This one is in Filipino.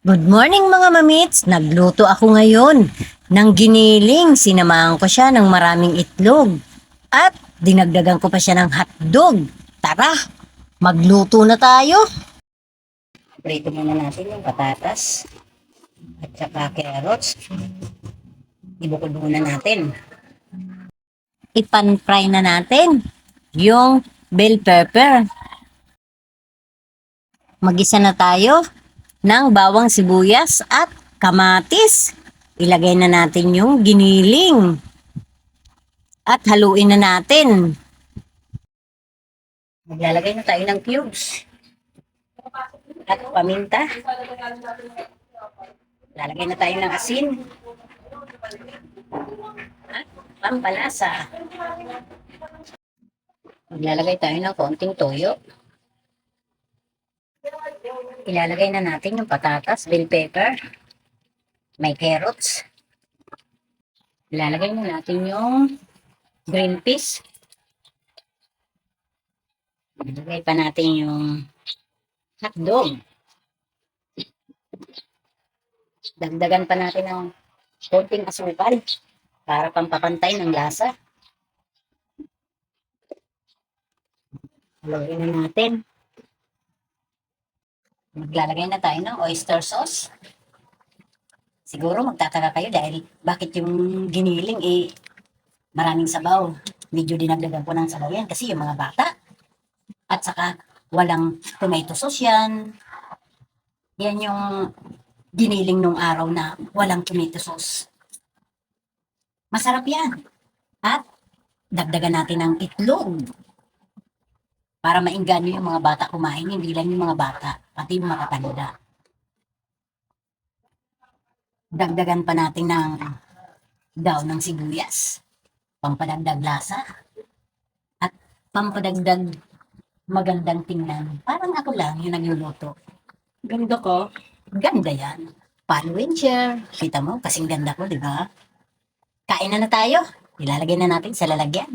Good morning mga mamits! Nagluto ako ngayon ng giniling. Sinamahan ko siya ng maraming itlog. At dinagdagan ko pa siya ng hotdog. Tara, magluto na tayo. Prito muna natin yung patatas at saka carrots. Ibukod muna natin. Ipan-fry na natin yung bell pepper. Magisa na tayo ng bawang sibuyas at kamatis. Ilagay na natin yung giniling. At haluin na natin. Maglalagay na tayo ng cubes. At paminta. Lalagay na tayo ng asin. At pampalasa. Maglalagay tayo ng konting toyo. Ilalagay na natin yung patatas, bell pepper, may carrots. Ilalagay na natin yung green peas. Ilalagay pa natin yung hotdog. Dagdagan pa natin ng konting asukal para pampapantay ng lasa. Haluin na natin. Maglalagay na tayo ng oyster sauce. Siguro magtataka kayo dahil bakit yung giniling maraming sabaw. Medyo dinagdagan ko ng sabaw yan kasi yung mga bata. At saka walang tomato sauce yan. Yan yung giniling nung araw na walang tomato sauce. Masarap yan. At dagdagan natin ng itlog. Para maingganyo yung mga bata kumain, hindi lang yung mga bata, pati yung mga katanda. Dagdagan pa natin ng daon ng sibuyas, pampadagdag lasa, at pampadagdag magandang tingnan. Parang ako lang yung nagluluto. Ganda ko. Ganda yan. Follow and share. Kita mo, kasing ganda ko, di ba? Kain na tayo. Ilalagay na natin sa lalagyan.